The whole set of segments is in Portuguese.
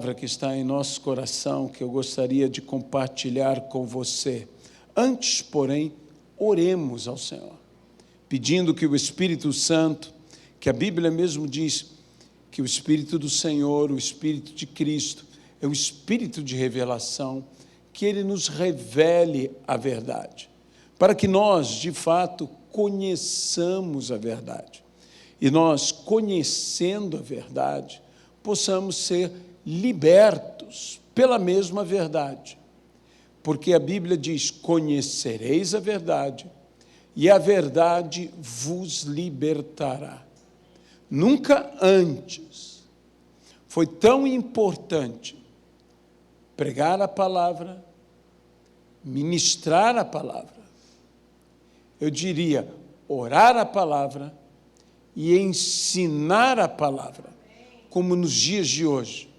palavra que está em nosso coração, que eu gostaria de compartilhar com você. Antes, porém, oremos ao Senhor, pedindo que o Espírito Santo, que a Bíblia mesmo diz que o Espírito do Senhor, o Espírito de Cristo, é o Espírito de revelação, que Ele nos revele a verdade, para que nós, de fato, conheçamos a verdade. E nós, conhecendo a verdade, possamos ser libertos pela mesma verdade. Porque a Bíblia diz, conhecereis a verdade, e a verdade vos libertará. Nunca antes foi tão importante pregar a palavra, ministrar a palavra, eu diria, orar a palavra e ensinar a palavra, como nos dias de hoje.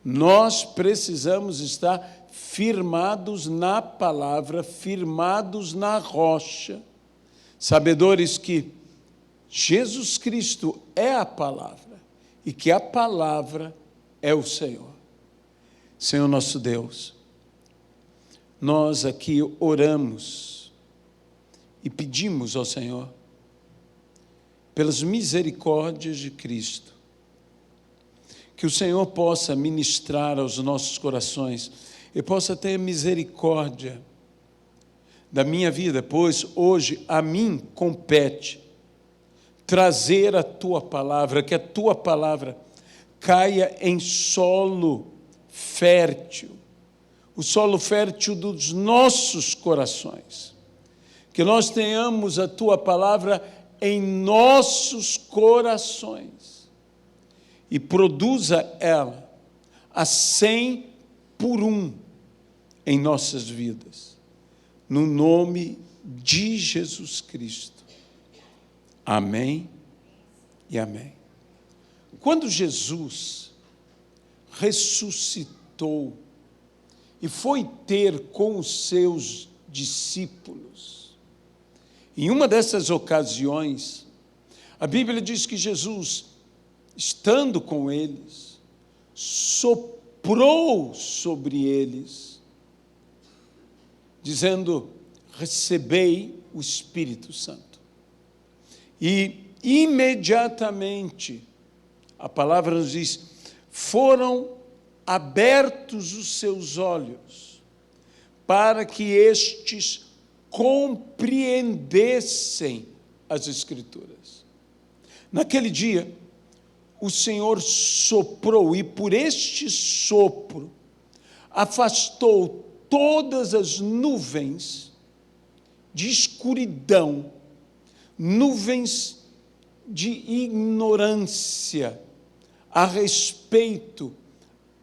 Nós precisamos estar firmados na palavra, firmados na rocha, sabedores que Jesus Cristo é a palavra e que a palavra é o Senhor. Senhor nosso Deus, nós aqui oramos e pedimos ao Senhor, pelas misericórdias de Cristo, que o Senhor possa ministrar aos nossos corações e possa ter misericórdia da minha vida, pois hoje a mim compete trazer a Tua palavra, que a Tua palavra caia em solo fértil, o solo fértil dos nossos corações, que nós tenhamos a Tua palavra em nossos corações e produza ela a 100 por 1 em nossas vidas, no nome de Jesus Cristo. Amém e amém. Quando Jesus ressuscitou e foi ter com os seus discípulos, em uma dessas ocasiões, a Bíblia diz que Jesus, estando com eles, soprou sobre eles, dizendo, recebei o Espírito Santo. E imediatamente, a palavra nos diz, foram abertos os seus olhos, para que estes compreendessem as Escrituras. Naquele dia, o Senhor soprou, e por este sopro, afastou todas as nuvens de escuridão, nuvens de ignorância a respeito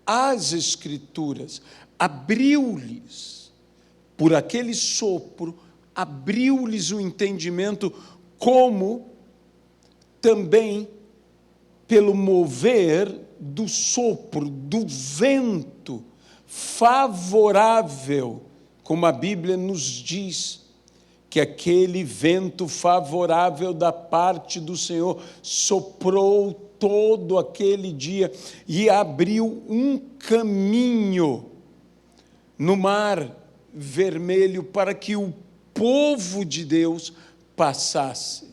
às Escrituras. Abriu-lhes, por aquele sopro, abriu-lhes o entendimento, como também pelo mover do sopro, do vento favorável, como a Bíblia nos diz, que aquele vento favorável da parte do Senhor soprou todo aquele dia e abriu um caminho no mar Vermelho para que o povo de Deus passasse.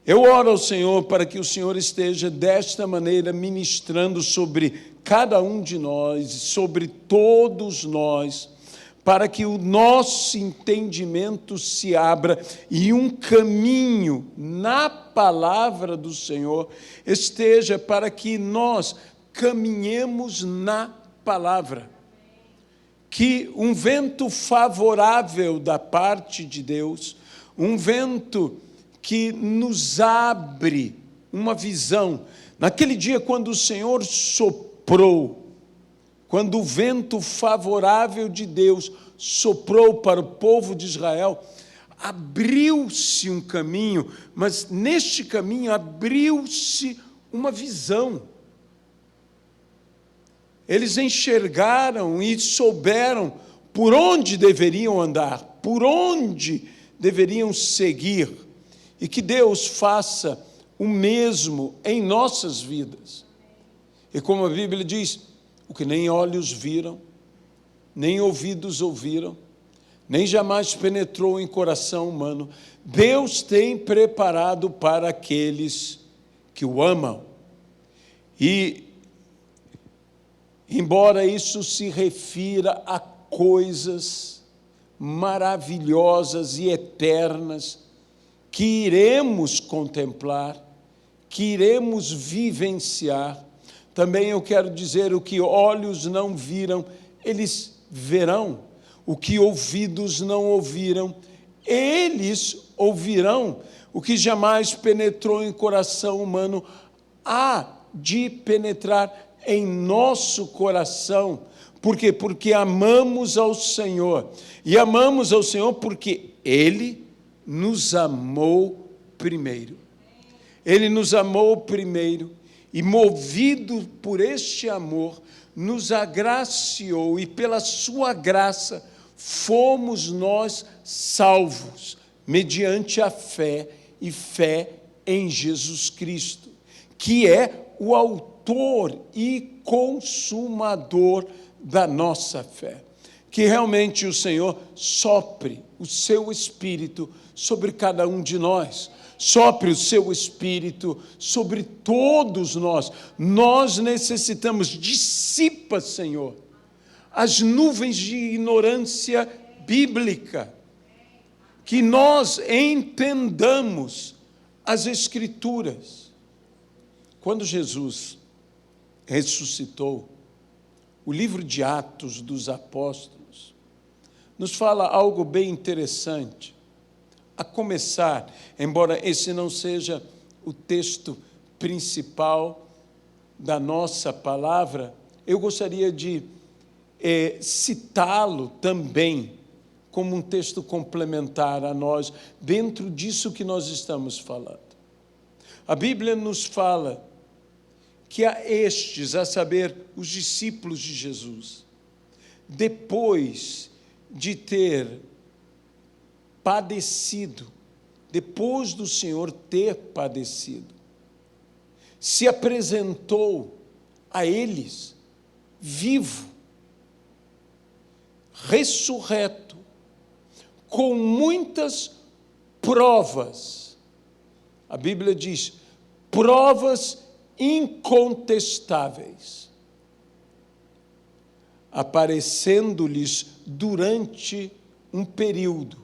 Eu oro ao Senhor para que o Senhor esteja desta maneira ministrando sobre cada um de nós, sobre todos nós, para que o nosso entendimento se abra e um caminho na palavra do Senhor esteja para que nós caminhemos na palavra. Que um vento favorável da parte de Deus, um vento que nos abre uma visão. Naquele dia, quando o Senhor soprou, quando o vento favorável de Deus soprou para o povo de Israel, abriu-se um caminho, mas neste caminho abriu-se uma visão. Eles enxergaram e souberam por onde deveriam andar, por onde deveriam seguir, e que Deus faça o mesmo em nossas vidas. E como a Bíblia diz, o que nem olhos viram, nem ouvidos ouviram, nem jamais penetrou em coração humano, Deus tem preparado para aqueles que o amam. E, embora isso se refira a coisas maravilhosas e eternas, que iremos contemplar, que iremos vivenciar, também eu quero dizer, o que olhos não viram, eles verão. O que ouvidos não ouviram, eles ouvirão. O que jamais penetrou em coração humano, há de penetrar em nosso coração. Por quê? Porque amamos ao Senhor. E amamos ao Senhor porque Ele nos amou primeiro. Ele nos amou primeiro e, movido por este amor, nos agraciou, e pela sua graça fomos nós salvos, mediante a fé, e fé em Jesus Cristo, que é o autor e consumador da nossa fé. Que realmente o Senhor sopre o seu Espírito sobre cada um de nós, sopre o seu Espírito sobre todos nós. Nós necessitamos, dissipa, Senhor, as nuvens de ignorância bíblica, que nós entendamos as Escrituras. Quando Jesus ressuscitou, o livro de Atos dos Apóstolos nos fala algo bem interessante. A começar, embora esse não seja o texto principal da nossa palavra, eu gostaria de citá-lo também como um texto complementar a nós, dentro disso que nós estamos falando. A Bíblia nos fala que a estes, a saber, os discípulos de Jesus, depois de ter padecido, depois do Senhor ter padecido, se apresentou a eles vivo, ressurreto, com muitas provas. A Bíblia diz, provas incontestáveis, aparecendo-lhes durante um período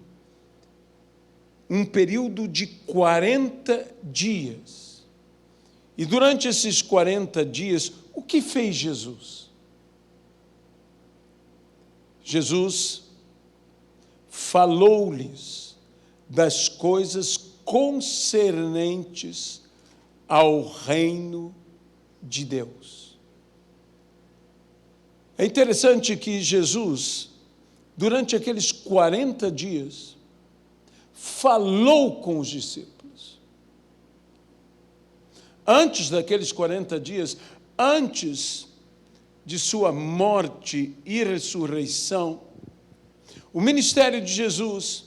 de 40 dias. E durante esses 40 dias, o que fez Jesus? Jesus falou-lhes das coisas concernentes ao reino de Deus. É interessante que Jesus, durante aqueles 40 dias, falou com os discípulos. Antes daqueles 40 dias, antes de sua morte e ressurreição, o ministério de Jesus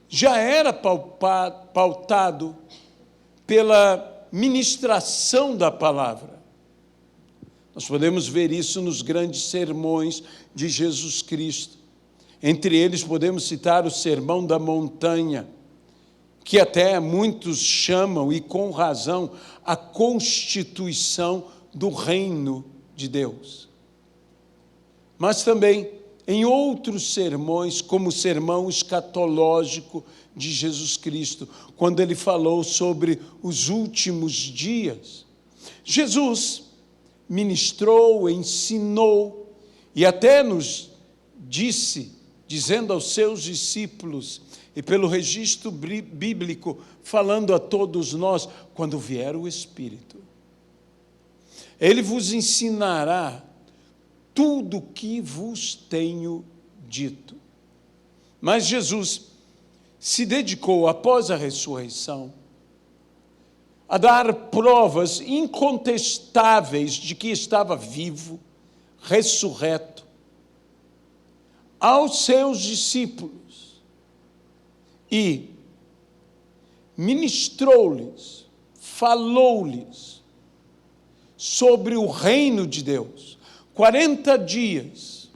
já era pautado pela ministração da palavra. Nós podemos ver isso nos grandes sermões de Jesus Cristo. Entre eles podemos citar o Sermão da Montanha, que até muitos chamam, e com razão, a constituição do reino de Deus. Mas também em outros sermões, como o sermão escatológico de Jesus Cristo, quando ele falou sobre os últimos dias. Jesus ministrou, ensinou e até nos disse, dizendo aos seus discípulos, e pelo registro bíblico, falando a todos nós, quando vier o Espírito, Ele vos ensinará tudo o que vos tenho dito. Mas Jesus se dedicou, após a ressurreição, a dar provas incontestáveis de que estava vivo, ressurreto, aos seus discípulos, e ministrou-lhes, falou-lhes sobre o reino de Deus. 40 dias,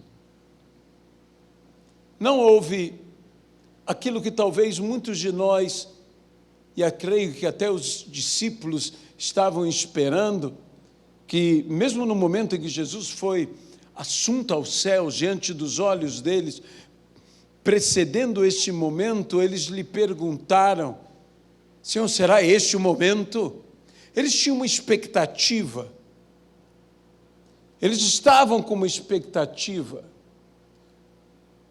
não houve aquilo que talvez muitos de nós, e eu creio que até os discípulos estavam esperando, que mesmo no momento em que Jesus foi assunto aos céus, diante dos olhos deles, precedendo este momento, eles lhe perguntaram: Senhor, será este o momento? Eles tinham uma expectativa, eles estavam com uma expectativa,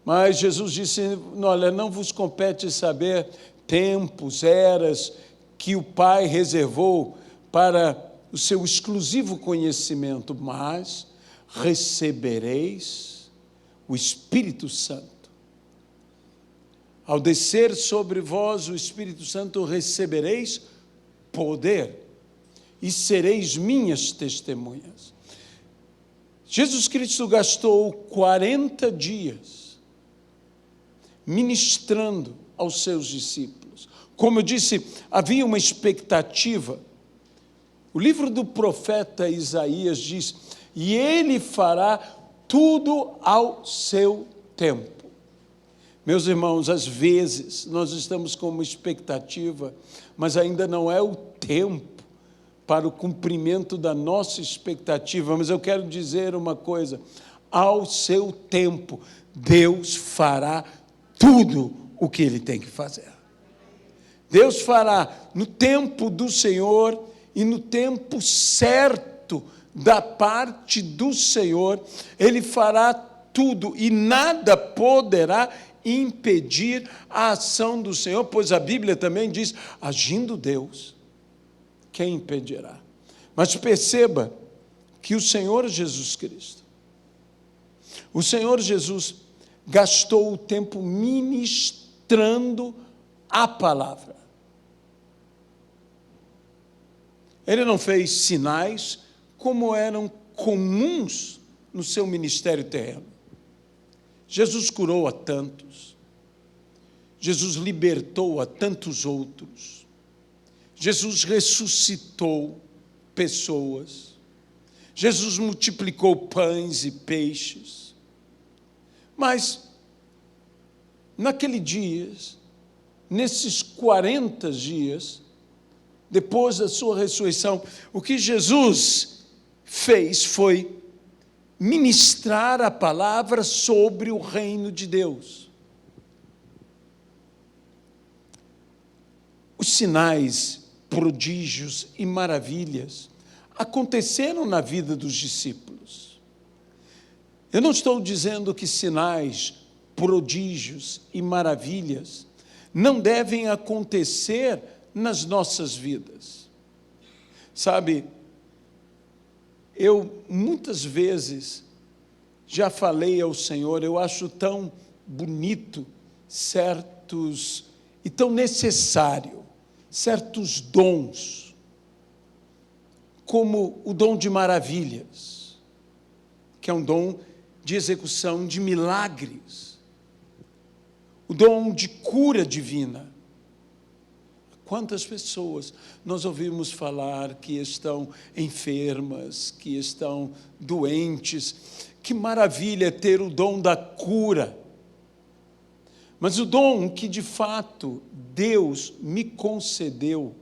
mas Jesus disse: olha, não vos compete saber tempos, eras, que o Pai reservou para o seu exclusivo conhecimento, mas recebereis o Espírito Santo. Ao descer sobre vós o Espírito Santo, recebereis poder e sereis minhas testemunhas. Jesus Cristo gastou 40 dias ministrando aos seus discípulos. Como eu disse, havia uma expectativa. O livro do profeta Isaías diz: e ele fará tudo ao seu tempo. Meus irmãos, às vezes nós estamos com uma expectativa, mas ainda não é o tempo para o cumprimento da nossa expectativa. Mas eu quero dizer uma coisa: ao seu tempo, Deus fará tudo o que Ele tem que fazer. Deus fará no tempo do Senhor e no tempo certo da parte do Senhor. Ele fará tudo e nada poderá impedir a ação do Senhor, pois a Bíblia também diz: agindo Deus, quem impedirá? Mas perceba que o Senhor Jesus Cristo, o Senhor Jesus gastou o tempo ministrando a palavra. Ele não fez sinais como eram comuns no seu ministério terreno. Jesus curou a tantos, Jesus libertou a tantos outros, Jesus ressuscitou pessoas, Jesus multiplicou pães e peixes. Mas, naquele dia, nesses 40 dias, depois da sua ressurreição, o que Jesus fez foi ministrar a palavra sobre o reino de Deus. Os sinais, prodígios e maravilhas aconteceram na vida dos discípulos. Eu não estou dizendo que sinais, prodígios e maravilhas não devem acontecer nas nossas vidas. Sabe, eu muitas vezes já falei ao Senhor, eu acho tão bonito certos e tão necessário certos dons, como o dom de maravilhas, que é um dom de execução de milagres, o dom de cura divina. Quantas pessoas nós ouvimos falar que estão enfermas, que estão doentes? Que maravilha ter o dom da cura. Mas o dom que de fato Deus me concedeu,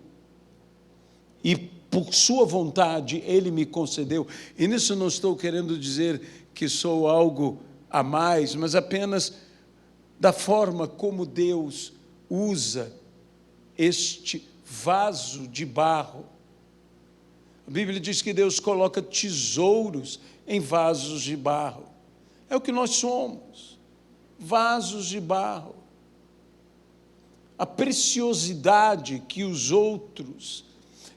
e por sua vontade Ele me concedeu, e nisso não estou querendo dizer que sou algo a mais, mas apenas da forma como Deus usa este vaso de barro. A Bíblia diz que Deus coloca tesouros em vasos de barro. É o que nós somos, vasos de barro. A preciosidade que os outros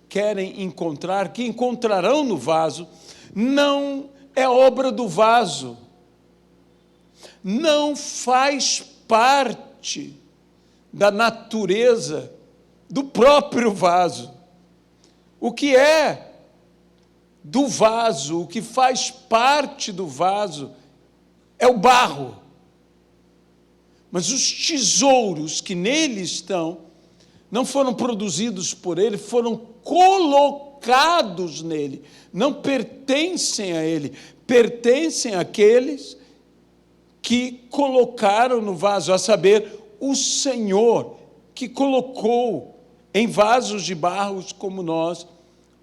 querem encontrar, que encontrarão no vaso, não é obra do vaso, não faz parte da natureza do próprio vaso. O que é do vaso, o que faz parte do vaso, é o barro. Mas os tesouros que nele estão, não foram produzidos por ele, foram colocados nele, não pertencem a ele, pertencem àqueles que colocaram no vaso, a saber, o Senhor, que colocou em vasos de barro como nós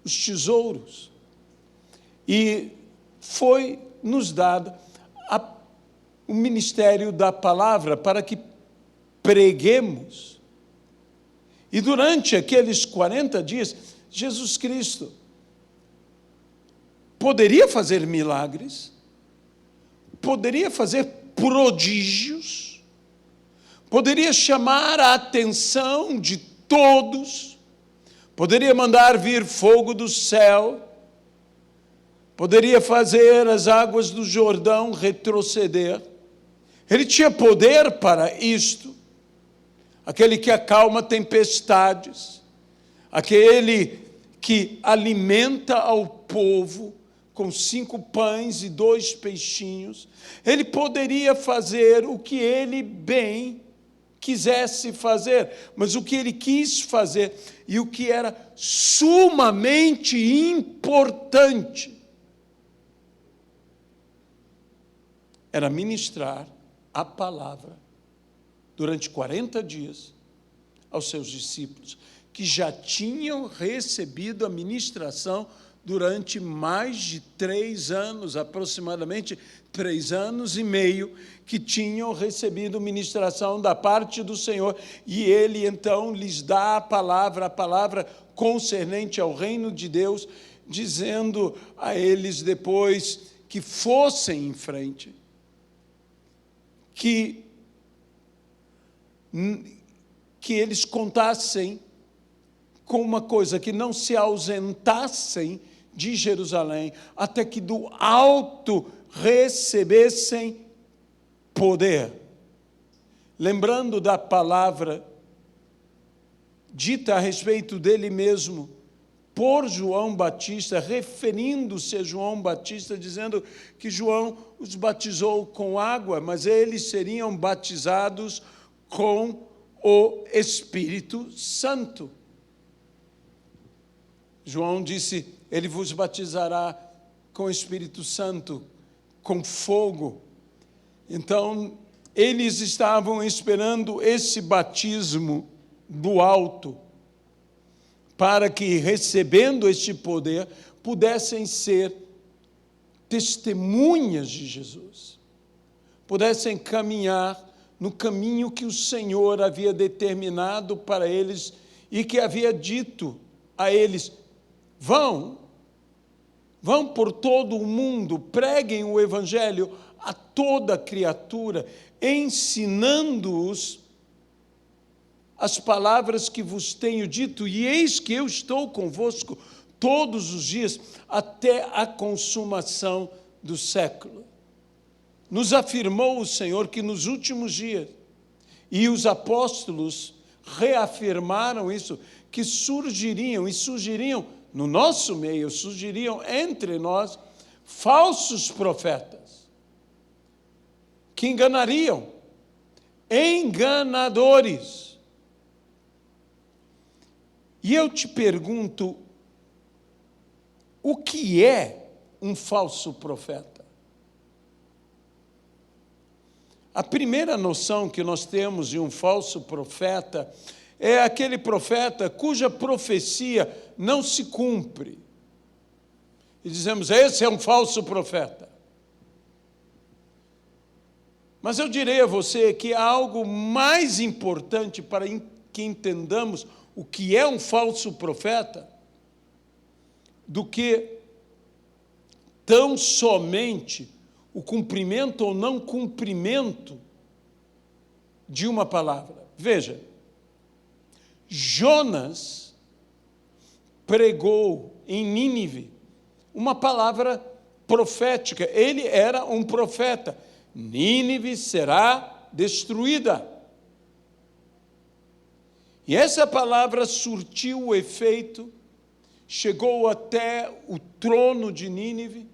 os tesouros. E foi nos dado o ministério da palavra para que preguemos. E durante aqueles 40 dias, Jesus Cristo poderia fazer milagres, poderia fazer prodígios, poderia chamar a atenção de todos, poderia mandar vir fogo do céu, poderia fazer as águas do Jordão retroceder. Ele tinha poder para isto. Aquele que acalma tempestades, aquele que alimenta ao povo com 5 pães e 2 peixinhos. Ele poderia fazer o que ele bem quisesse fazer, mas o que ele quis fazer e o que era sumamente importante era ministrar a palavra durante 40 dias aos seus discípulos, que já tinham recebido a ministração durante mais de 3 anos, aproximadamente 3 anos e meio, que tinham recebido ministração da parte do Senhor, e ele então lhes dá a palavra concernente ao reino de Deus, dizendo a eles depois que fossem em frente, que eles contassem com uma coisa, que não se ausentassem de Jerusalém, até que do alto recebessem poder. Lembrando da palavra dita a respeito dele mesmo por João Batista, referindo-se a João Batista, dizendo que João os batizou com água, mas eles seriam batizados com o Espírito Santo. João disse, ele vos batizará com o Espírito Santo, com fogo. Então, eles estavam esperando esse batismo do alto, para que, recebendo este poder, pudessem ser testemunhas de Jesus, pudessem caminhar no caminho que o Senhor havia determinado para eles e que havia dito a eles: vão por todo o mundo, preguem o Evangelho a toda criatura, ensinando-os as palavras que vos tenho dito, e eis que eu estou convosco todos os dias, até a consumação do século. Nos afirmou o Senhor que nos últimos dias, e os apóstolos reafirmaram isso, que surgiriam no nosso meio, surgiriam entre nós falsos profetas, que enganariam, enganadores. E eu te pergunto, o que é um falso profeta? A primeira noção que nós temos de um falso profeta é aquele profeta cuja profecia não se cumpre. E dizemos, esse é um falso profeta. Mas eu direi a você que há algo mais importante para que entendamos o que é um falso profeta do que tão somente o cumprimento ou não cumprimento de uma palavra. Veja, Jonas pregou em Nínive uma palavra profética. Ele era um profeta. Nínive será destruída. E essa palavra surtiu o efeito, chegou até o trono de Nínive,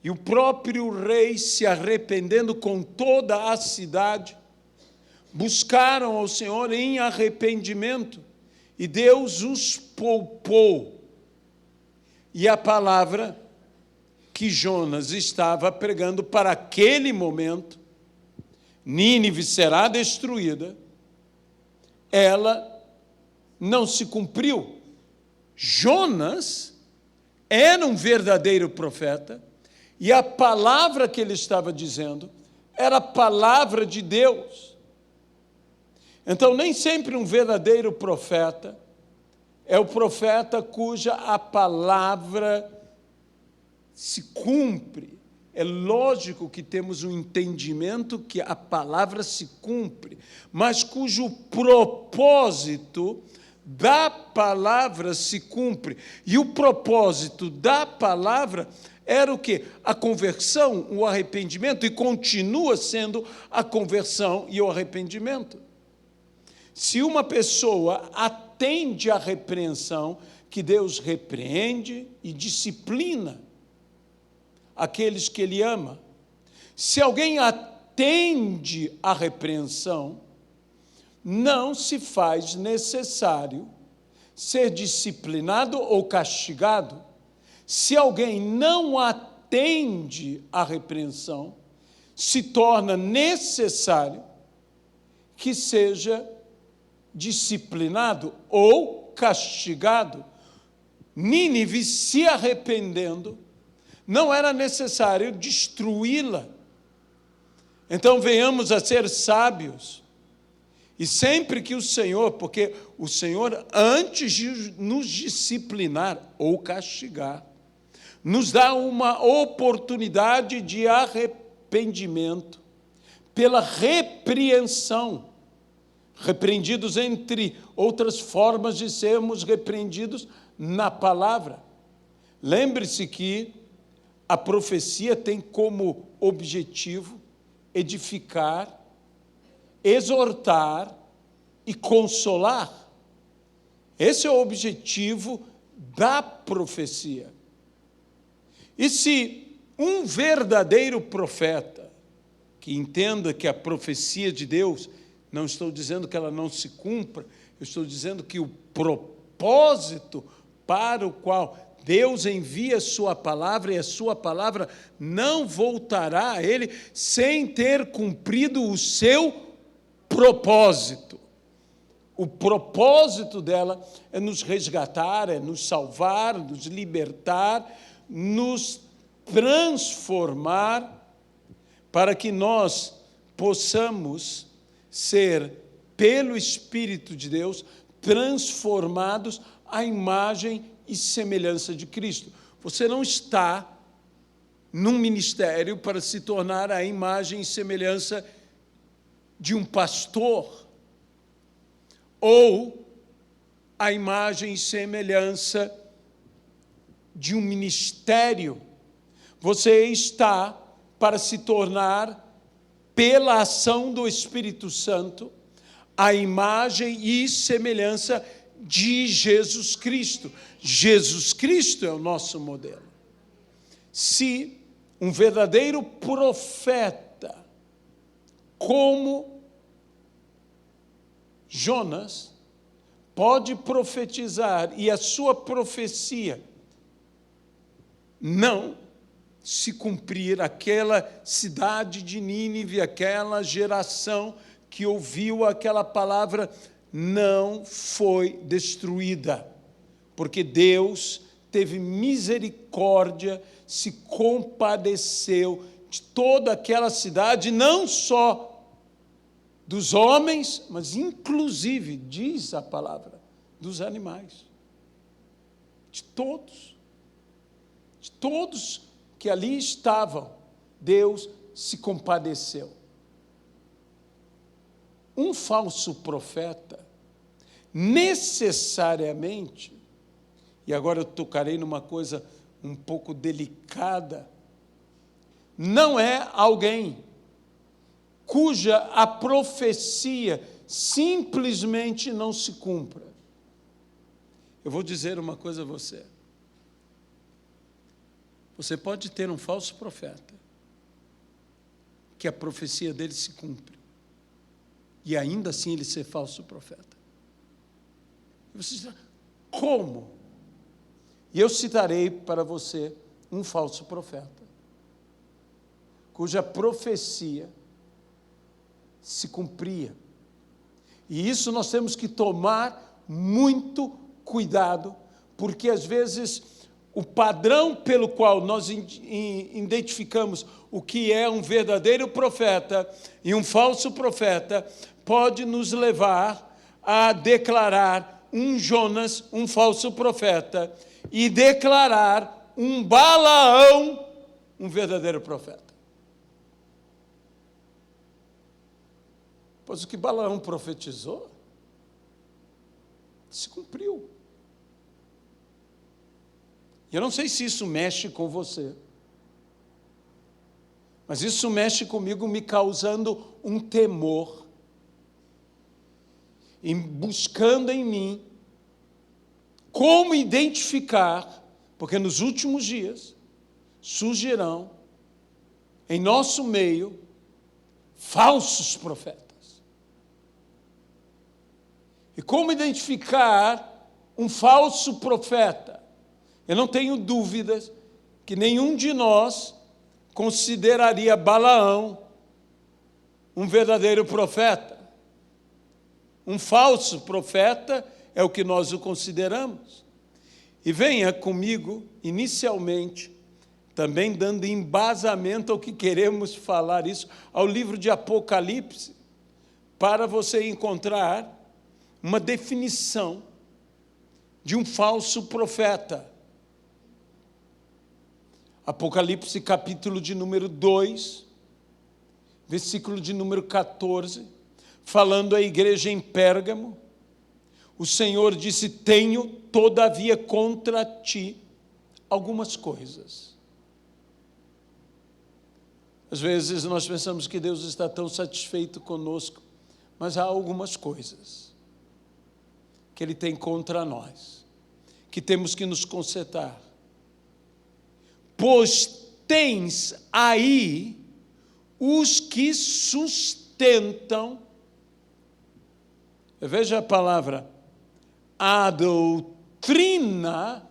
e o próprio rei, se arrependendo com toda a cidade, buscaram ao Senhor em arrependimento, e Deus os poupou. E a palavra que Jonas estava pregando para aquele momento, Nínive será destruída, ela não se cumpriu. Jonas era um verdadeiro profeta, e a palavra que ele estava dizendo era a palavra de Deus. Então, nem sempre um verdadeiro profeta é o profeta cuja a palavra se cumpre. É lógico que temos um entendimento que a palavra se cumpre, mas cujo propósito da palavra se cumpre. E o propósito da palavra era o quê? A conversão, o arrependimento, e continua sendo a conversão e o arrependimento. Se uma pessoa atende à repreensão, que Deus repreende e disciplina aqueles que Ele ama. Se alguém atende à repreensão, não se faz necessário ser disciplinado ou castigado. Se alguém não atende à repreensão, se torna necessário que seja disciplinado ou castigado. Nínive, se arrependendo, não era necessário destruí-la. Então, venhamos a ser sábios. E sempre que o Senhor, porque o Senhor, antes de nos disciplinar ou castigar, nos dá uma oportunidade de arrependimento pela repreensão. Repreendidos, entre outras formas de sermos repreendidos na palavra. Lembre-se que a profecia tem como objetivo edificar, exortar e consolar. Esse é o objetivo da profecia. E se um verdadeiro profeta, que entenda que a profecia de Deus, não estou dizendo que ela não se cumpra, eu estou dizendo que o propósito para o qual Deus envia a sua palavra, e a sua palavra não voltará a Ele sem ter cumprido o seu propósito. O propósito dela é nos resgatar, é nos salvar, nos libertar, nos transformar, para que nós possamos ser, pelo Espírito de Deus, transformados à imagem e semelhança de Cristo. Você não está num ministério para se tornar a imagem e semelhança de um pastor, ou a imagem e semelhança de um ministério. Você está para se tornar, pela ação do Espírito Santo, a imagem e semelhança de Jesus Cristo. Jesus Cristo é o nosso modelo. Se um verdadeiro profeta, como Jonas, pode profetizar e a sua profecia não se cumprir, aquela cidade de Nínive, aquela geração que ouviu aquela palavra, não foi destruída, porque Deus teve misericórdia, se compadeceu de toda aquela cidade, não só dos homens, mas inclusive, diz a palavra, dos animais. De todos que ali estavam, Deus se compadeceu. Um falso profeta, necessariamente, e agora eu tocarei numa coisa um pouco delicada, não é alguém cuja a profecia simplesmente não se cumpra. Eu vou dizer uma coisa a você. Você pode ter um falso profeta, que a profecia dele se cumpre, e ainda assim ele ser falso profeta. E você diz, como? E eu citarei para você um falso profeta, cuja profecia se cumpria. E isso nós temos que tomar muito cuidado, porque às vezes o padrão pelo qual nós identificamos o que é um verdadeiro profeta e um falso profeta pode nos levar a declarar um Jonas, um falso profeta, e declarar um Balaão, um verdadeiro profeta. Pois o que Balaão profetizou se cumpriu. Eu não sei se isso mexe com você, mas isso mexe comigo, me causando um temor, e buscando em mim como identificar, porque nos últimos dias surgirão em nosso meio falsos profetas. E como identificar um falso profeta? Eu não tenho dúvidas que nenhum de nós consideraria Balaão um verdadeiro profeta. Um falso profeta é o que nós o consideramos. E venha comigo, inicialmente, também dando embasamento ao que queremos falar isso, ao livro de Apocalipse, para você encontrar uma definição de um falso profeta. Apocalipse, capítulo de número 2, versículo de número 14, falando à igreja em Pérgamo, o Senhor disse: tenho, todavia, contra ti algumas coisas. Às vezes nós pensamos que Deus está tão satisfeito conosco, mas há algumas coisas que Ele tem contra nós, que temos que nos consertar. Pois tens aí os que sustentam, veja a palavra, a doutrina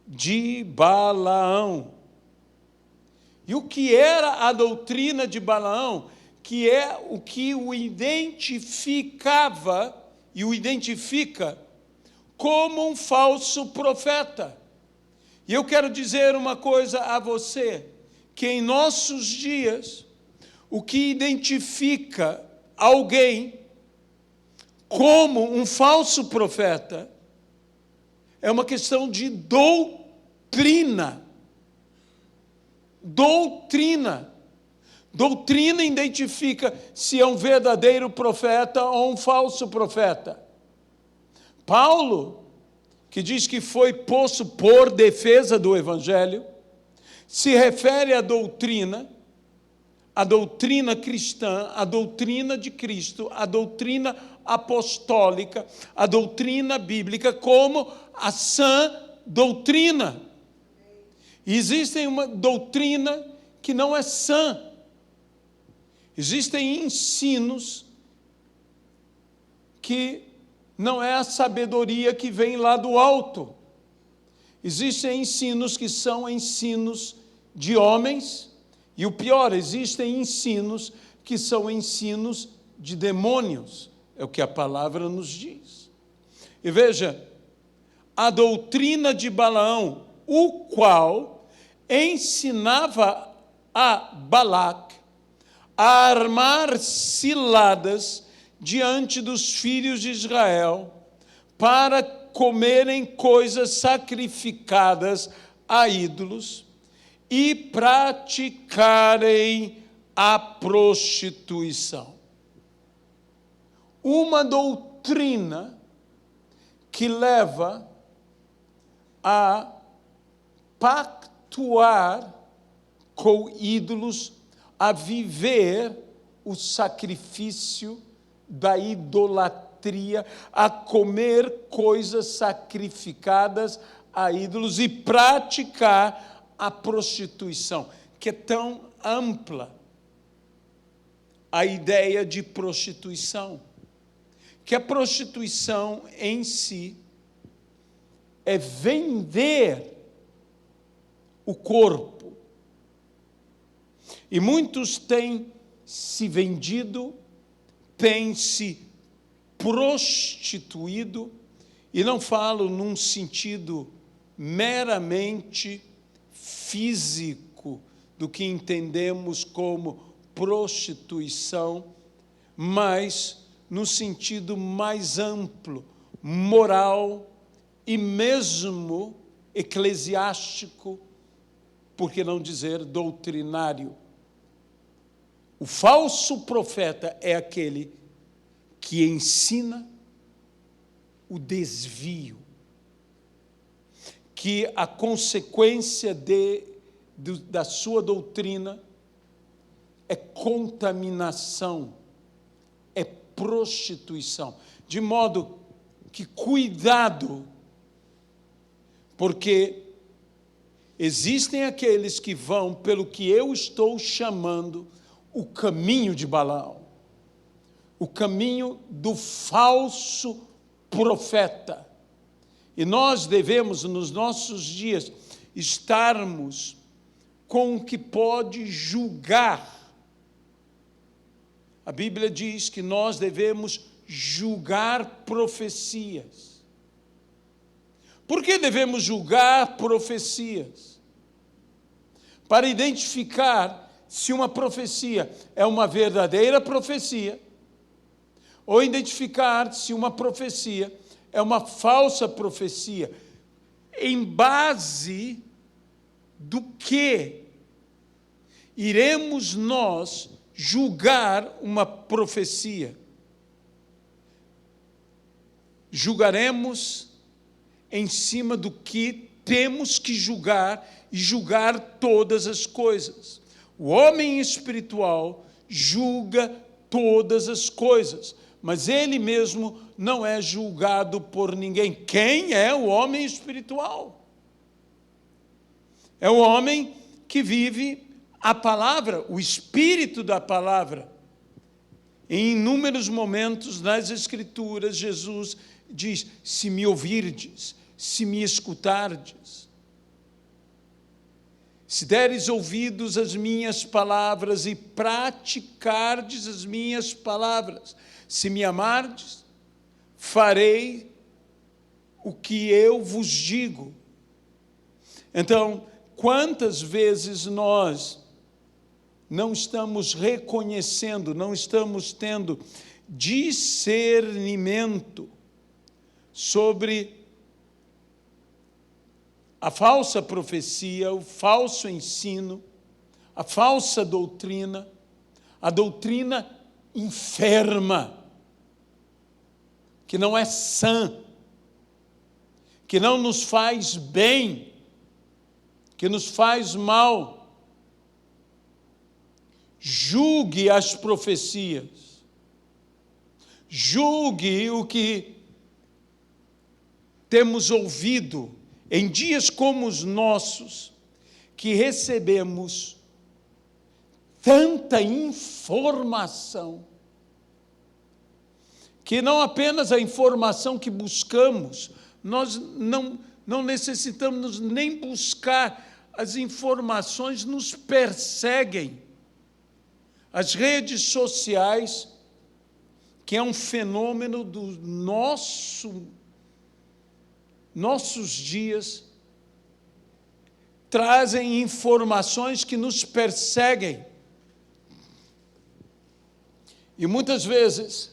de Balaão. E o que era a doutrina de Balaão? Que é o que o identificava e o identifica como um falso profeta. E eu quero dizer uma coisa a você, que em nossos dias, o que identifica alguém como um falso profeta é uma questão de doutrina. Doutrina. Doutrina identifica se é um verdadeiro profeta ou um falso profeta. Paulo, que diz que foi posto por defesa do Evangelho, se refere à doutrina cristã, a doutrina de Cristo, a doutrina apostólica, a doutrina bíblica, como a sã doutrina. E existe uma doutrina que não é sã. Existem ensinos que não é a sabedoria que vem lá do alto. Existem ensinos que são ensinos de homens, e o pior, existem ensinos que são ensinos de demônios, é o que a palavra nos diz. E veja, a doutrina de Balaão, o qual ensinava a Balaque a armar ciladas diante dos filhos de Israel, para comerem coisas sacrificadas a ídolos e praticarem a prostituição. Uma doutrina que leva a pactuar com ídolos, a viver o sacrifício da idolatria, a comer coisas sacrificadas a ídolos e praticar a prostituição, que é tão ampla a ideia de prostituição, que a prostituição em si é vender o corpo. E muitos têm se vendido, têm se prostituído, e não falo num sentido meramente físico do que entendemos como prostituição, mas no sentido mais amplo, moral e mesmo eclesiástico, por que não dizer doutrinário. O falso profeta é aquele que ensina o desvio, que a consequência da sua doutrina é contaminação, é prostituição. De modo que cuidado, porque existem aqueles que vão pelo que eu estou chamando o caminho de Balaão, o caminho do falso profeta. E nós devemos, nos nossos dias, estarmos com o que pode julgar. A Bíblia diz que nós devemos julgar profecias. Por que devemos julgar profecias? Para identificar se uma profecia é uma verdadeira profecia, ou identificar se uma profecia é uma falsa profecia, em base do que iremos nós julgar uma profecia. Julgaremos em cima do que temos que julgar e julgar todas as coisas. O homem espiritual julga todas as coisas, mas ele mesmo não é julgado por ninguém. Quem é o homem espiritual? É o homem que vive a palavra, o espírito da palavra. Em inúmeros momentos nas Escrituras, Jesus diz: se me ouvirdes, se me escutardes, se deres ouvidos às minhas palavras e praticardes as minhas palavras, se me amardes, farei o que eu vos digo. Então, quantas vezes nós não estamos reconhecendo, não estamos tendo discernimento sobre a falsa profecia, o falso ensino, a falsa doutrina, a doutrina enferma, que não é sã, que não nos faz bem, que nos faz mal. Julgue as profecias, julgue o que temos ouvido em dias como os nossos, que recebemos tanta informação, que não apenas a informação que buscamos, nós não necessitamos nem buscar, as informações nos perseguem. As redes sociais, que é um fenômeno dos nossos dias, trazem informações que nos perseguem. E muitas vezes,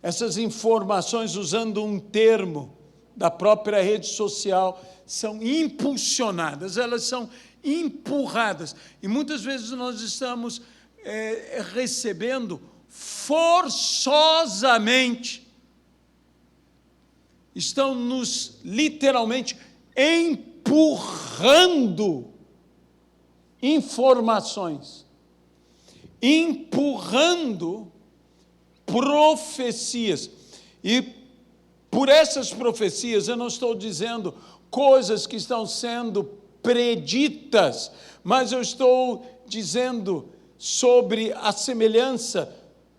essas informações, usando um termo da própria rede social, são impulsionadas, elas são empurradas. E muitas vezes nós estamos recebendo forçosamente, estão nos literalmente empurrando informações, empurrando profecias. E por essas profecias eu não estou dizendo coisas que estão sendo preditas, mas eu estou dizendo sobre a semelhança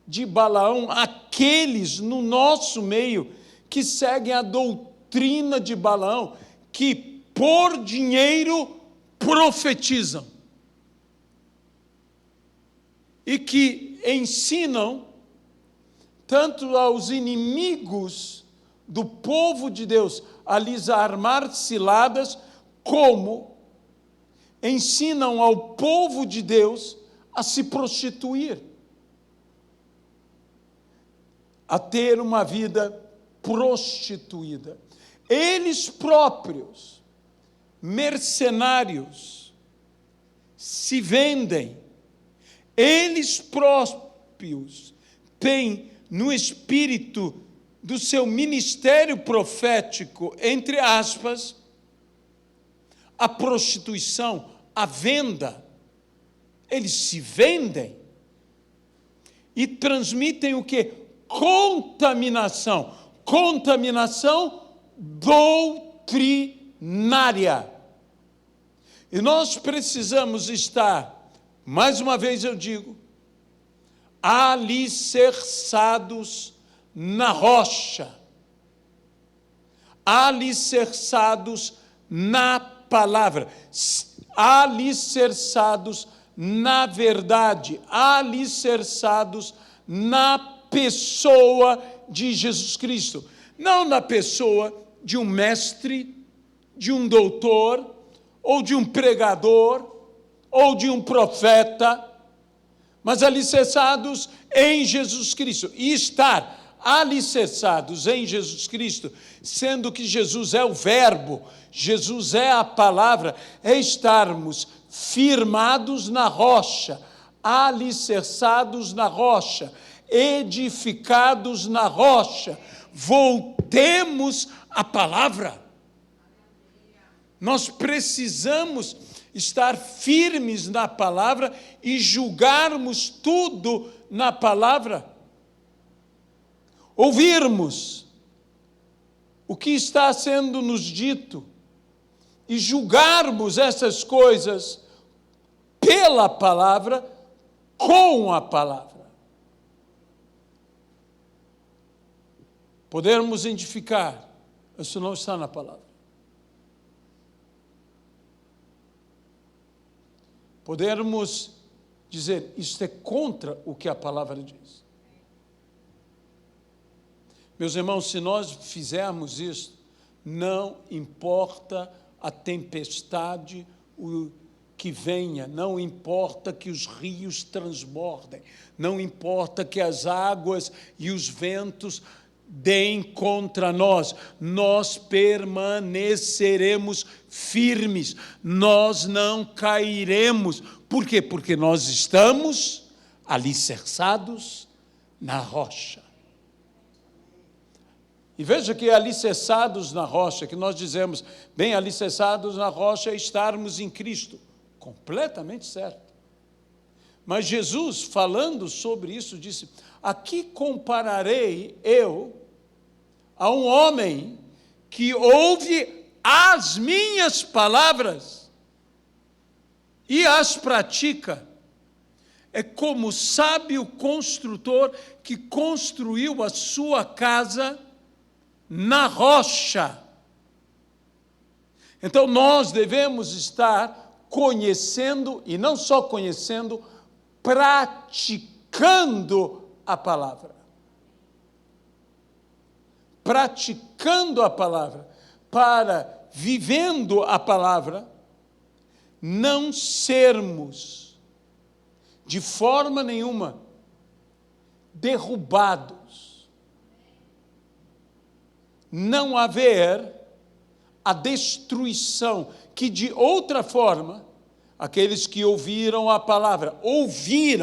de Balaão, aqueles no nosso meio que seguem a doutrina de Balaão, que por dinheiro profetizam e que ensinam tanto aos inimigos do povo de Deus a lhes armar ciladas, como ensinam ao povo de Deus a se prostituir, a ter uma vida prostituída. Eles próprios, mercenários, se vendem. Eles próprios têm no espírito do seu ministério profético, entre aspas, a prostituição, a venda. Eles se vendem e transmitem o quê? Contaminação. Contaminação doutrinária. E nós precisamos estar, mais uma vez eu digo, alicerçados na rocha, alicerçados na palavra, alicerçados na verdade, alicerçados na pessoa de Jesus Cristo, não na pessoa de um mestre, de um doutor, ou de um pregador, ou de um profeta, mas alicerçados em Jesus Cristo. E estar alicerçados em Jesus Cristo, sendo que Jesus é o Verbo, Jesus é a palavra, é estarmos firmados na rocha, alicerçados na rocha, edificados na rocha. Voltemos à palavra. Nós precisamos estar firmes na palavra e julgarmos tudo na palavra. Ouvirmos o que está sendo nos dito e julgarmos essas coisas pela palavra, com a palavra. Podermos identificar, isso não está na palavra. Podermos dizer, isto é contra o que a palavra diz. Meus irmãos, se nós fizermos isso, não importa a tempestade que venha, não importa que os rios transbordem, não importa que as águas e os ventos deem contra nós, nós permaneceremos firmes, nós não cairemos. Por quê? Porque nós estamos alicerçados na rocha. E veja que alicerçados na rocha, que nós dizemos, bem, alicerçados na rocha é estarmos em Cristo. Completamente certo. Mas Jesus, falando sobre isso, disse, aqui compararei eu a um homem que ouve as minhas palavras e as pratica. É como o sábio construtor que construiu a sua casa na rocha. Então nós devemos estar conhecendo, e não só conhecendo, praticando a palavra. Praticando a palavra, para, vivendo a palavra, não sermos, de forma nenhuma, derrubados. Não haver a destruição, que de outra forma, aqueles que ouviram a palavra, ouvir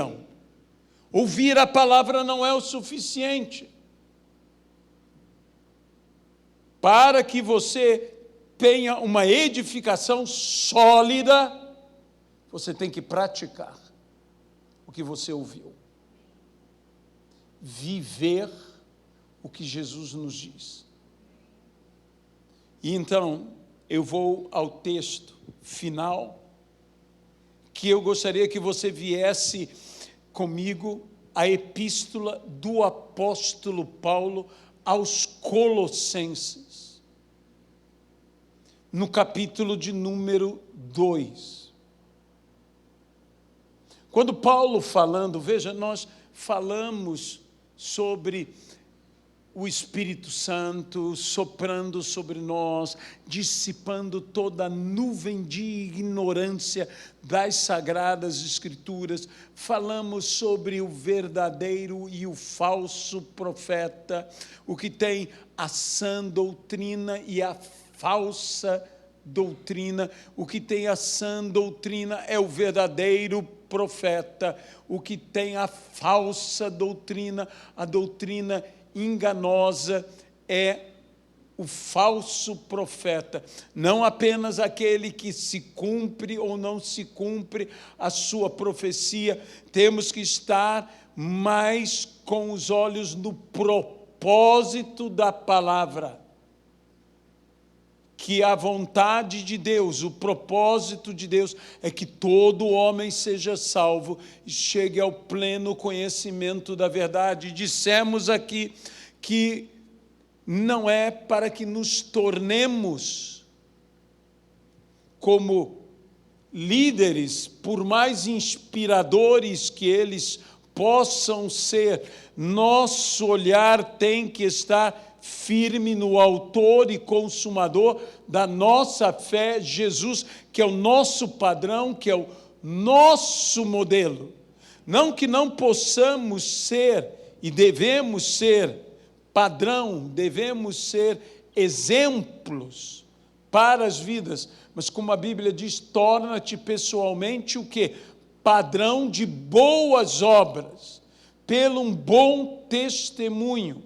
a palavra não é o suficiente. Para que você tenha uma edificação sólida, você tem que praticar o que você ouviu. Viver o que Jesus nos diz. E então, eu vou ao texto final, que eu gostaria que você viesse comigo, a epístola do apóstolo Paulo aos Colossenses. no capítulo de número 2. Quando Paulo falando, veja, nós falamos sobre o Espírito Santo soprando sobre nós, dissipando toda a nuvem de ignorância das Sagradas Escrituras. Falamos sobre o verdadeiro e o falso profeta, o que tem a sã doutrina e a falsa doutrina. O que tem a sã doutrina é o verdadeiro profeta. O que tem a falsa doutrina, a doutrina enganosa, é o falso profeta. Não apenas aquele que se cumpre ou não se cumpre a sua profecia. Temos que estar mais com os olhos no propósito da palavra. Que a vontade de Deus, o propósito de Deus é que todo homem seja salvo e chegue ao pleno conhecimento da verdade. Dissemos aqui que não é para que nos tornemos como líderes, por mais inspiradores que eles possam ser, nosso olhar tem que estar firme no autor e consumador da nossa fé, Jesus, que é o nosso padrão, que é o nosso modelo. Não que não possamos ser e devemos ser padrão, devemos ser exemplos para as vidas, mas como a Bíblia diz, torna-te pessoalmente o quê? Padrão de boas obras, pelo um bom testemunho.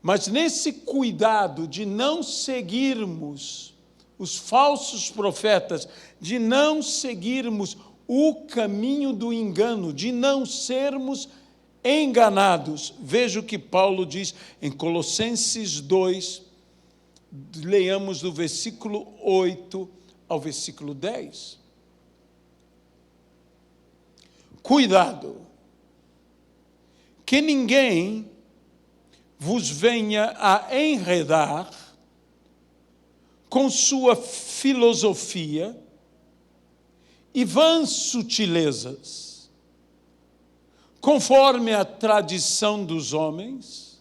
Mas nesse cuidado de não seguirmos os falsos profetas, de não seguirmos o caminho do engano, de não sermos enganados, veja o que Paulo diz em Colossenses 2, leiamos do versículo 8 ao versículo 10. Cuidado, que ninguém vos venha a enredar com sua filosofia e vãs sutilezas, conforme a tradição dos homens,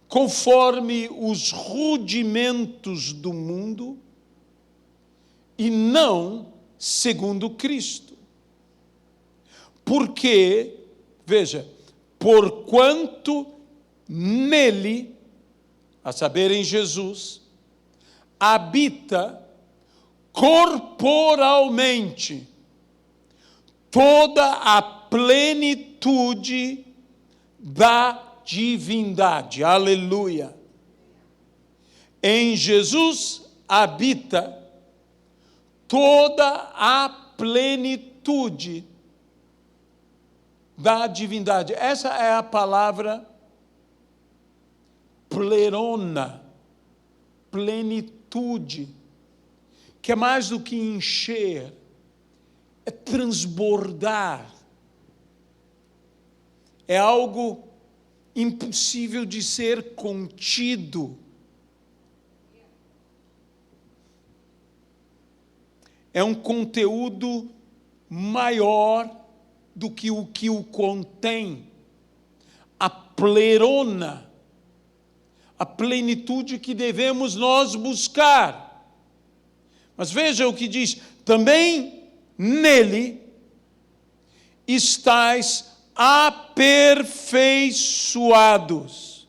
conforme os rudimentos do mundo, e não segundo Cristo. Porque, veja, porquanto nele, a saber, em Jesus, habita corporalmente toda a plenitude da divindade. Aleluia! Em Jesus habita toda a plenitude da divindade. Essa é a palavra plerona, plenitude, que é mais do que encher, é transbordar. É algo impossível de ser contido. É um conteúdo maior do que o contém. A plerona, a plenitude que devemos nós buscar. Mas veja o que diz, também nele estais aperfeiçoados.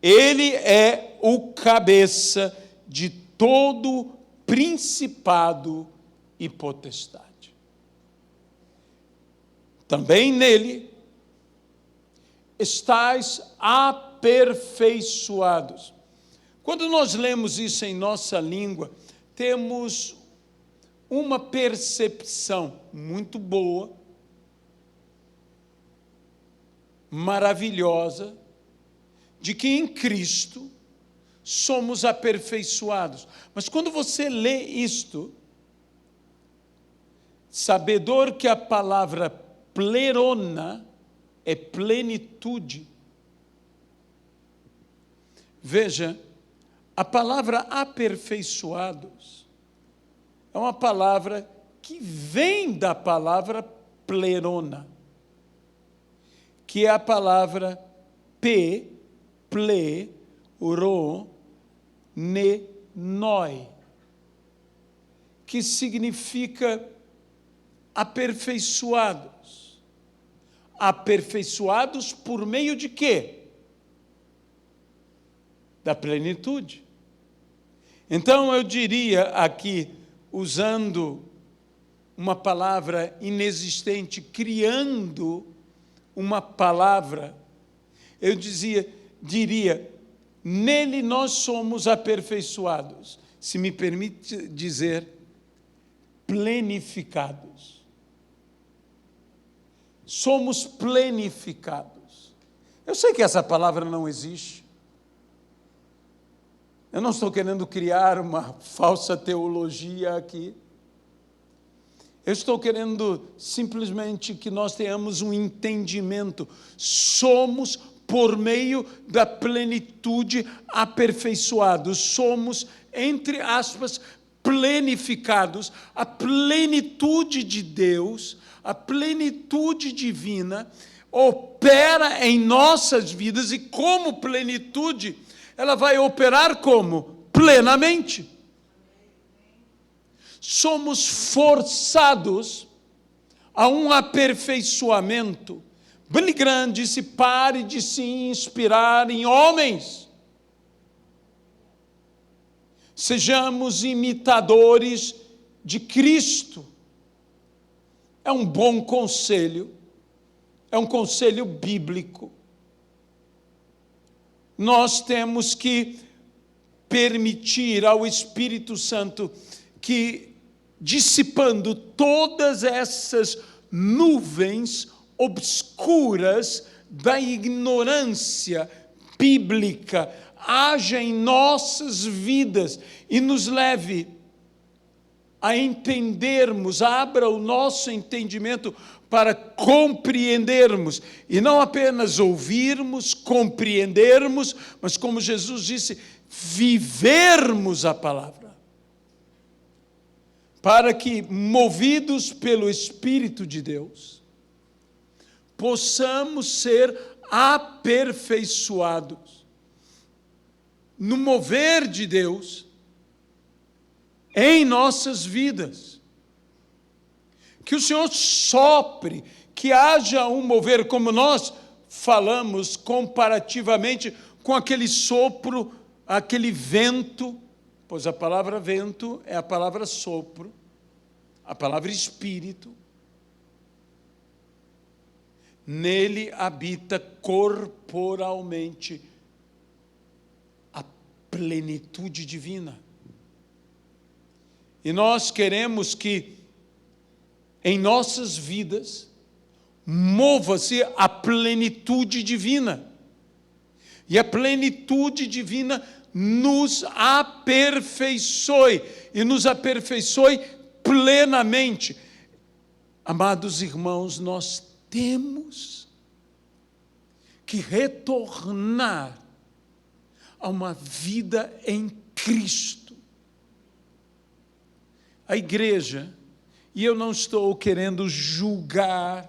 Ele é o cabeça de todo principado e potestade. Também nele estais aperfeiçoados. Quando nós lemos isso em nossa língua, temos uma percepção muito boa, maravilhosa, de que em Cristo somos aperfeiçoados. Mas quando você lê isto, sabedor que a palavra plerona é plenitude. Veja, A palavra aperfeiçoados é uma palavra que vem da palavra plerona, que é a palavra pleromnoi, que significa aperfeiçoados. Aperfeiçoados por meio de quê? Da plenitude. Então eu diria aqui, usando uma palavra inexistente, criando uma palavra, eu diria, nele nós somos aperfeiçoados, se me permite dizer, plenificados. Somos plenificados. Eu sei que essa palavra não existe. Eu não estou querendo criar uma falsa teologia aqui. Eu estou querendo simplesmente que nós tenhamos um entendimento. Somos, por meio da plenitude, aperfeiçoados. Somos, entre aspas, plenificados. A plenitude de Deus, a plenitude divina, opera em nossas vidas e, como plenitude, ela vai operar como? Plenamente. Somos forçados a um aperfeiçoamento. Billy Graham disse: pare de se inspirar em homens. Sejamos imitadores de Cristo. É um bom conselho, é um conselho bíblico. Nós temos que permitir ao Espírito Santo que, dissipando todas essas nuvens obscuras da ignorância bíblica, haja em nossas vidas e nos leve a entendermos, abra o nosso entendimento para compreendermos, e não apenas ouvirmos, compreendermos, mas, como Jesus disse, vivermos a palavra. Para que, movidos pelo Espírito de Deus, possamos ser aperfeiçoados no mover de Deus em nossas vidas. Que o Senhor sopre, que haja um mover, como nós falamos comparativamente com aquele sopro, aquele vento, pois a palavra vento é a palavra sopro, a palavra espírito. Nele habita corporalmente a plenitude divina. E nós queremos que em nossas vidas mova-se a plenitude divina. E a plenitude divina nos aperfeiçoe, e nos aperfeiçoe plenamente. Amados irmãos, nós temos que retornar a uma vida em Cristo. A igreja, e eu não estou querendo julgar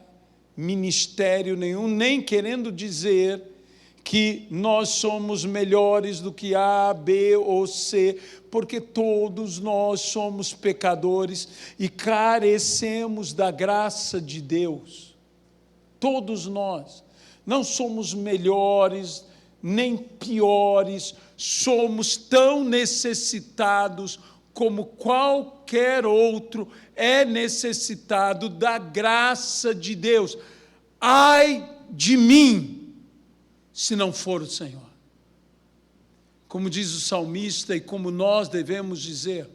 ministério nenhum, nem querendo dizer que nós somos melhores do que A, B ou C, porque todos nós somos pecadores e carecemos da graça de Deus. Todos nós. Não somos melhores, nem piores, somos tão necessitados como qualquer outro é necessitado da graça de Deus. Ai de mim, se não for o Senhor. Como diz o salmista e como nós devemos dizer,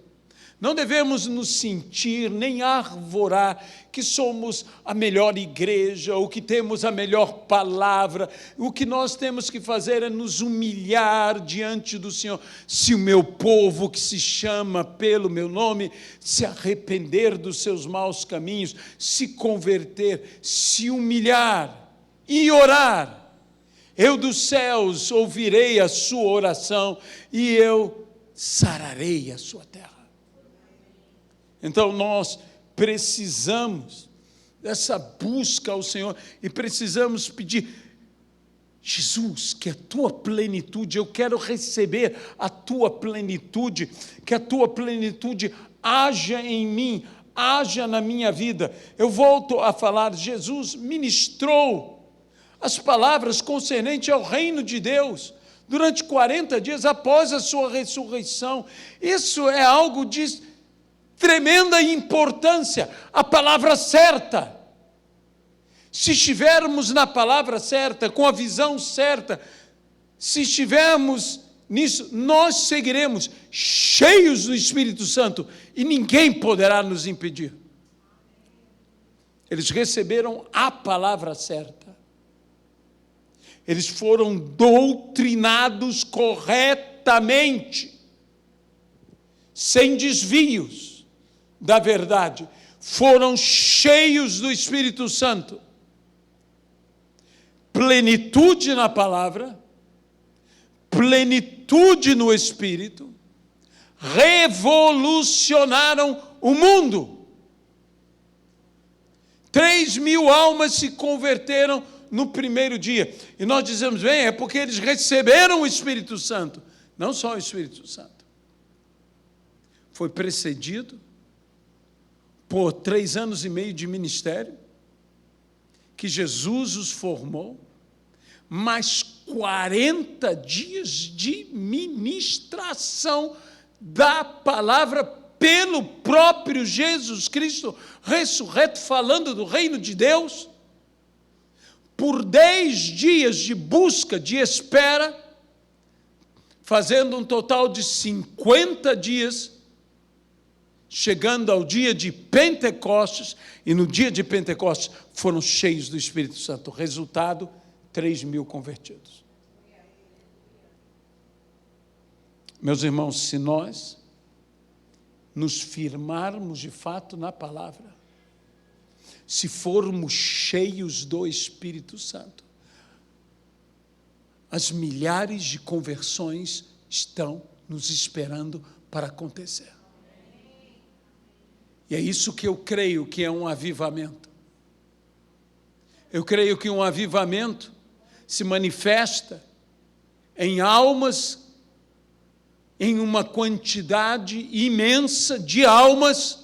não devemos nos sentir nem arvorar que somos a melhor igreja, ou que temos a melhor palavra. O que nós temos que fazer é nos humilhar diante do Senhor. Se o meu povo, que se chama pelo meu nome, se arrepender dos seus maus caminhos, se converter, se humilhar e orar, eu dos céus ouvirei a sua oração e eu sararei a sua terra. Então nós precisamos dessa busca ao Senhor e precisamos pedir: Jesus, que a tua plenitude, eu quero receber a tua plenitude, que a tua plenitude haja em mim, haja na minha vida. Eu volto a falar, Jesus ministrou as palavras concernentes ao reino de Deus durante 40 dias após a sua ressurreição. Isso é algo de tremenda importância, a palavra certa. Se estivermos na palavra certa, com a visão certa, se estivermos nisso, nós seguiremos cheios do Espírito Santo e ninguém poderá nos impedir. Eles receberam a palavra certa. Eles foram doutrinados corretamente, sem desvios da verdade. Foram cheios do Espírito Santo. Plenitude na palavra, plenitude no Espírito, revolucionaram o mundo. 3.000 almas se converteram no primeiro dia. E nós dizemos, bem, é porque eles receberam o Espírito Santo. Não só o Espírito Santo. Foi precedido por 3 anos e meio de ministério, que Jesus os formou, mais 40 dias de ministração da palavra pelo próprio Jesus Cristo, ressurreto, falando do reino de Deus, por 10 dias de busca, de espera, fazendo um total de 50 dias, chegando ao dia de Pentecostes, e no dia de Pentecostes foram cheios do Espírito Santo. Resultado, 3.000 convertidos. Meus irmãos, se nós nos firmarmos de fato na palavra, se formos cheios do Espírito Santo, as milhares de conversões estão nos esperando para acontecer. E é isso que eu creio que é um avivamento. Eu creio que um avivamento se manifesta em almas, em uma quantidade imensa de almas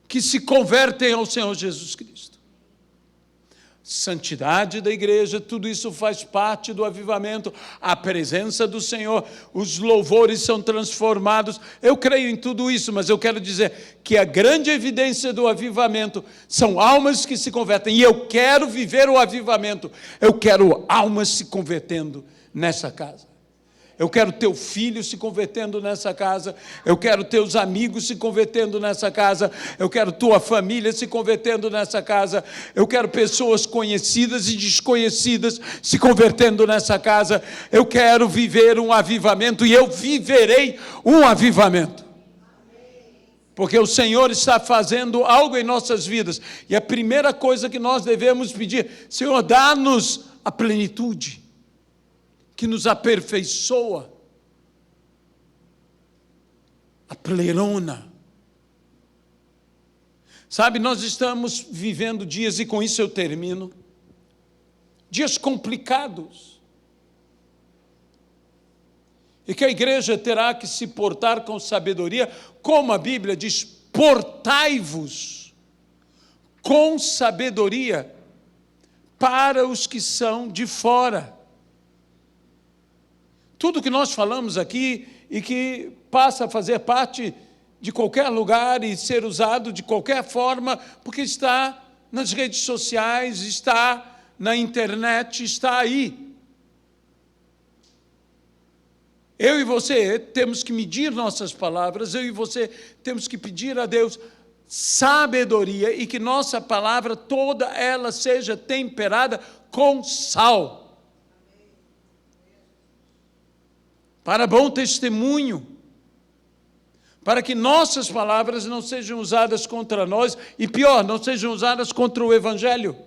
que se convertem ao Senhor Jesus Cristo. Santidade da igreja, tudo isso faz parte do avivamento, a presença do Senhor, os louvores são transformados. Eu creio em tudo isso, mas eu quero dizer que a grande evidência do avivamento são almas que se convertem, e eu quero viver o avivamento, eu quero almas se convertendo nessa casa. Eu quero teu filho se convertendo nessa casa, eu quero teus amigos se convertendo nessa casa, eu quero tua família se convertendo nessa casa, eu quero pessoas conhecidas e desconhecidas se convertendo nessa casa. Eu quero viver um avivamento e eu viverei um avivamento. Porque o Senhor está fazendo algo em nossas vidas. E a primeira coisa que nós devemos pedir: Senhor, dá-nos a plenitude que nos aperfeiçoa, a plerona. Sabe, nós estamos vivendo dias, e com isso eu termino, dias complicados, e que a igreja terá que se portar com sabedoria, como a Bíblia diz: portai-vos com sabedoria para os que são de fora. Tudo que nós falamos aqui e que passa a fazer parte de qualquer lugar e ser usado de qualquer forma, porque está nas redes sociais, está na internet, está aí. Eu e você temos que medir nossas palavras, eu e você temos que pedir a Deus sabedoria e que nossa palavra toda ela seja temperada com sal. Para bom testemunho, para que nossas palavras não sejam usadas contra nós, e pior, não sejam usadas contra o Evangelho.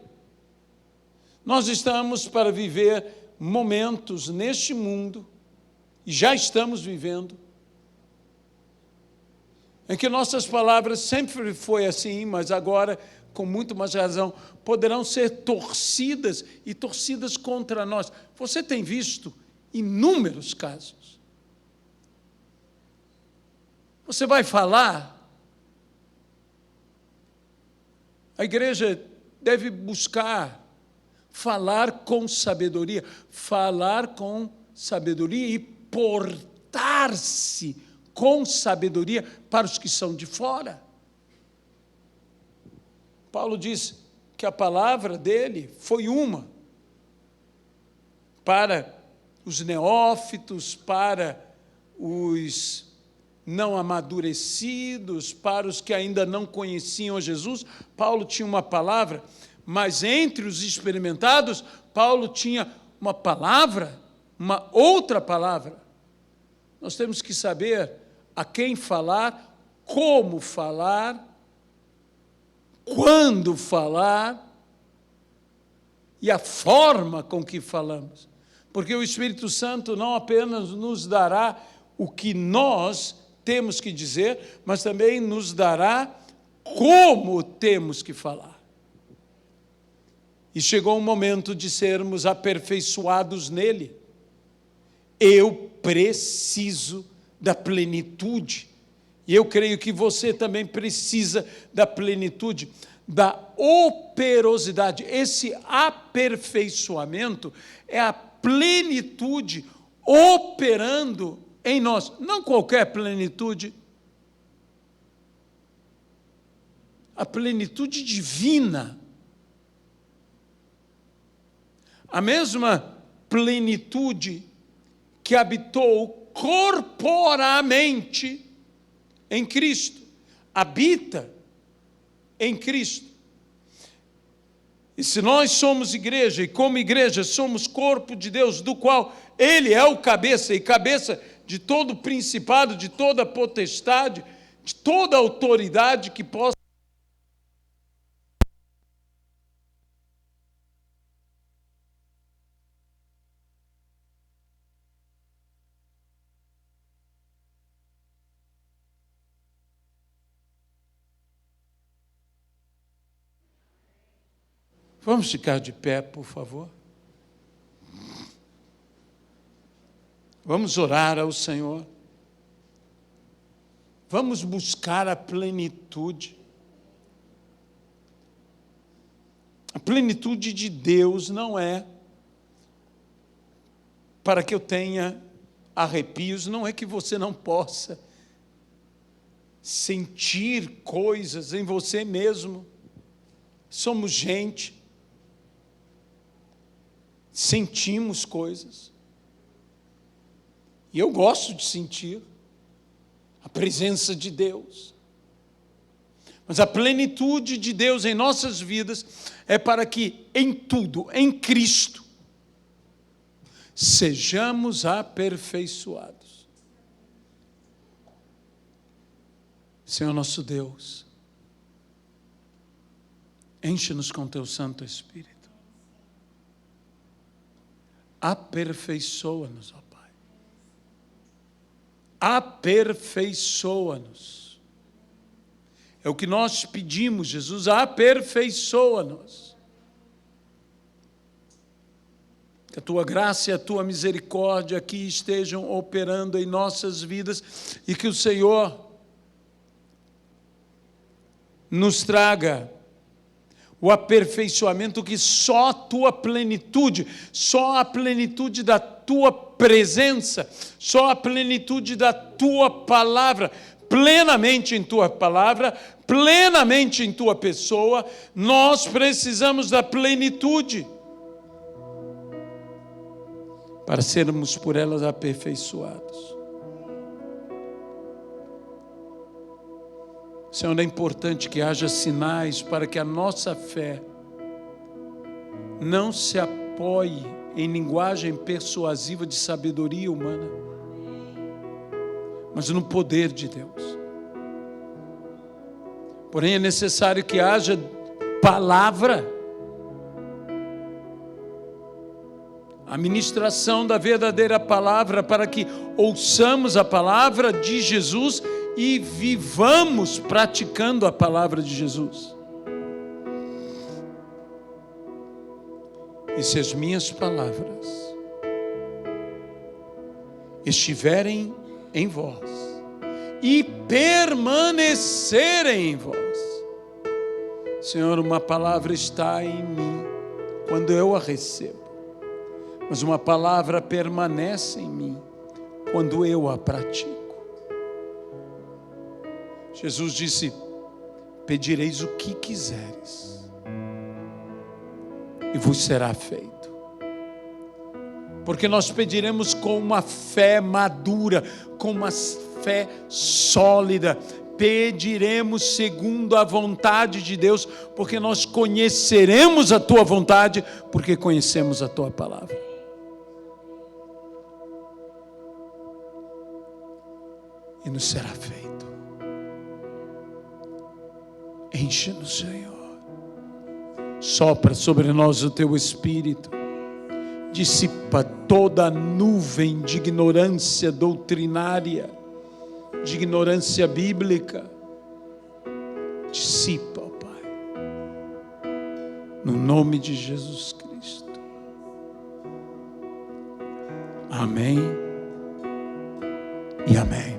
Nós estamos para viver momentos neste mundo, e já estamos vivendo, em que nossas palavras sempre foi assim, mas agora, com muito mais razão, poderão ser torcidas e torcidas contra nós. Você tem visto inúmeros casos. Você vai falar, a igreja deve buscar falar com sabedoria e portar-se com sabedoria para os que são de fora. Paulo diz que a palavra dele foi uma para os neófitos, para os não amadurecidos, para os que ainda não conheciam Jesus. Paulo tinha uma palavra, mas entre os experimentados, Paulo tinha uma palavra, uma outra palavra. Nós temos que saber a quem falar, como falar, quando falar e a forma com que falamos. Porque o Espírito Santo não apenas nos dará o que nós temos que dizer, mas também nos dará como temos que falar. E chegou o momento de sermos aperfeiçoados nele. Eu preciso da plenitude. E eu creio que você também precisa da plenitude, da operosidade. Esse aperfeiçoamento é a plenitude operando em nós. Não qualquer plenitude. A plenitude divina. A mesma plenitude que habitou corporamente em Cristo, habita em Cristo. E se nós somos igreja, e como igreja somos corpo de Deus, do qual Ele é o cabeça, e cabeça de todo principado, de toda potestade, de toda autoridade que possa. Vamos ficar de pé, por favor. Vamos orar ao Senhor. Vamos buscar a plenitude. A plenitude de Deus não é para que eu tenha arrepios, não é que você não possa sentir coisas em você mesmo. Somos gente. Sentimos coisas. E eu gosto de sentir a presença de Deus. Mas a plenitude de Deus em nossas vidas é para que em tudo, em Cristo, sejamos aperfeiçoados. Senhor nosso Deus, enche-nos com Teu Santo Espírito. Aperfeiçoa-nos, ó Pai. Aperfeiçoa-nos. É o que nós pedimos, Jesus, aperfeiçoa-nos. Que a Tua graça e a Tua misericórdia aqui estejam operando em nossas vidas e que o Senhor nos traga o aperfeiçoamento que só a Tua plenitude, só a plenitude da Tua presença, só a plenitude da Tua palavra, plenamente em Tua palavra, plenamente em Tua pessoa, nós precisamos da plenitude para sermos por elas aperfeiçoados. Senhor, é importante que haja sinais para que a nossa fé não se apoie em linguagem persuasiva de sabedoria humana, mas no poder de Deus. Porém, é necessário que haja palavra, a ministração da verdadeira palavra, para que ouçamos a palavra de Jesus e vivamos praticando a palavra de Jesus. E se as minhas palavras estiverem em vós e permanecerem em vós, Senhor, uma palavra está em mim quando eu a recebo, mas uma palavra permanece em mim quando eu a pratico. Jesus disse: pedireis o que quiseres e vos será feito. Porque nós pediremos com uma fé madura, com uma fé sólida, pediremos segundo a vontade de Deus, porque nós conheceremos a tua vontade, porque conhecemos a tua palavra. E nos será feito. Enche-nos, Senhor. Sopra sobre nós o teu Espírito. Dissipa toda a nuvem de ignorância doutrinária, de ignorância bíblica. Dissipa, ó Pai. No nome de Jesus Cristo. Amém e amém.